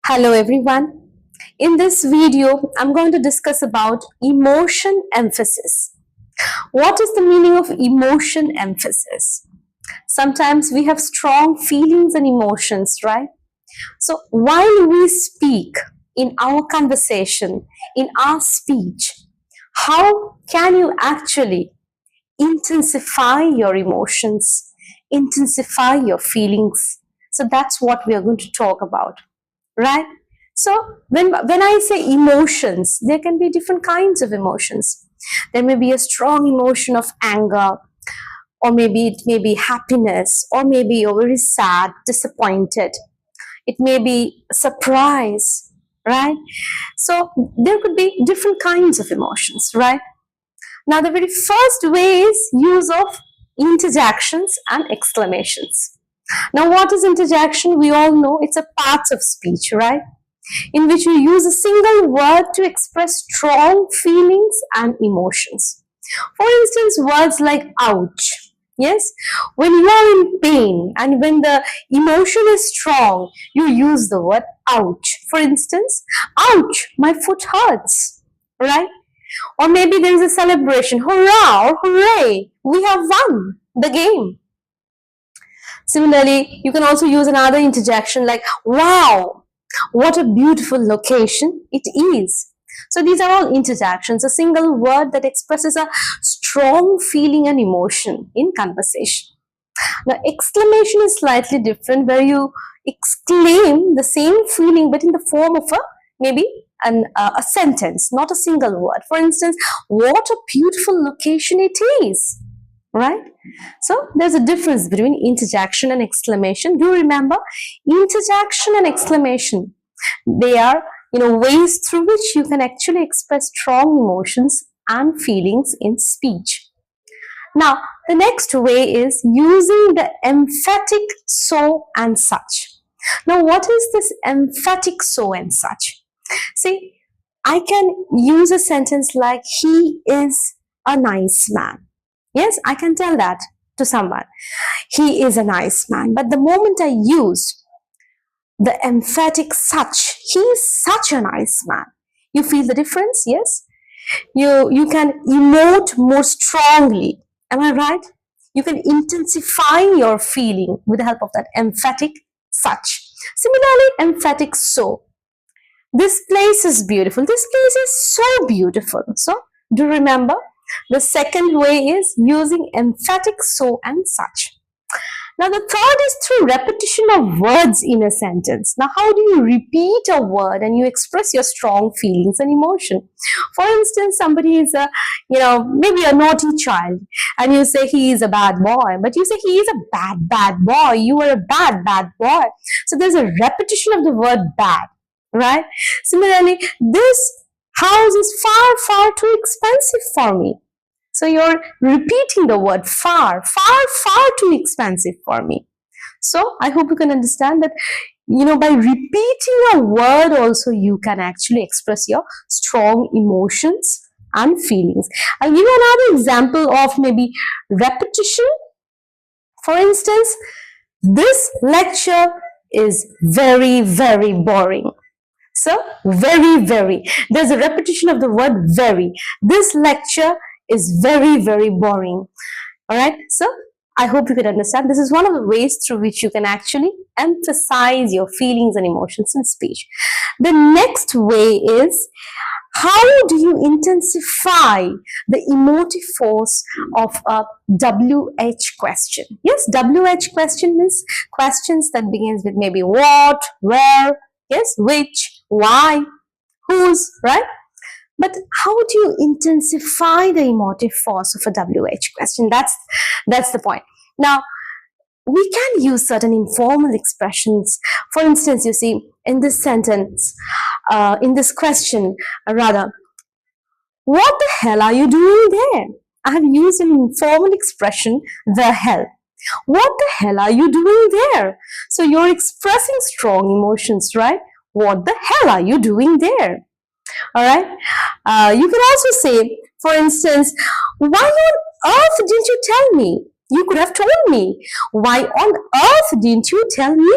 Hello everyone. In this video, I'm going to discuss about emotion emphasis. What is the meaning of emotion emphasis? Sometimes we have strong feelings and emotions, right? So while we speak in our conversation, in our speech, how can you actually intensify your emotions, intensify your feelings? So that's what we are going to talk about. Right? So when I say emotions, there can be different kinds of emotions. There may be a strong emotion of anger, or maybe it may be happiness, or maybe you're very sad, disappointed. It may be surprise, right? So there could be different kinds of emotions, right? Now the very first way is use of interjections and exclamations. Now, what is interjection? We all know it's a part of speech, right? In which you use a single word to express strong feelings and emotions. For instance, words like ouch. Yes, when you are in pain and when the emotion is strong, you use the word ouch. For instance, ouch, my foot hurts, right? Or maybe there is a celebration, hurrah or hooray, we have won the game. Similarly, you can also use another interjection like, wow, what a beautiful location it is. So these are all interjections, a single word that expresses a strong feeling and emotion in conversation. Now, exclamation is slightly different, where you exclaim the same feeling but in the form of a sentence, not a single word. For instance, what a beautiful location it is. Right? So there's a difference between interjection and exclamation. Do remember, interjection and exclamation, they are ways through which you can actually express strong emotions and feelings in speech. Now, the next way is using the emphatic so and such. Now, what is this emphatic so and such? See, I can use a sentence like, he is a nice man. Yes, I can tell that to someone. He is a nice man. But the moment I use the emphatic such, he is such a nice man. You feel the difference? Yes? You can emote more strongly. Am I right? You can intensify your feeling with the help of that emphatic such. Similarly, emphatic so. This place is beautiful. This place is so beautiful. So, do remember, the second way is using emphatic so and such. Now, the third is through repetition of words in a sentence. Now, how do you repeat a word and you express your strong feelings and emotion? For instance, somebody is maybe a naughty child, and you say he is a bad boy, but you say he is a bad boy. You are a bad boy. So there's a repetition of the word bad, right? Similarly, this house is far too expensive for me. So you're repeating the word far too expensive for me. So I hope you can understand that, by repeating a word also, you can actually express your strong emotions and feelings. I'll give you another example of maybe repetition. For instance, this lecture is very boring. So, very. There's a repetition of the word very. This lecture is very boring. Alright, so I hope you can understand. This is one of the ways through which you can actually emphasize your feelings and emotions in speech. The next way is, how do you intensify the emotive force of a WH question? Yes, WH question means questions that begins with maybe what, where, yes, which, why, whose, right? But how do you intensify the emotive force of a WH question? That's the point. Now, we can use certain informal expressions. For instance, you see, in this sentence, in this question, rather, what the hell are you doing there? I have used an informal expression, the hell. What the hell are you doing there? So you're expressing strong emotions, right? What the hell are you doing there? All right. You can also say, for instance, why on earth didn't you tell me? You could have told me. Why on earth didn't you tell me?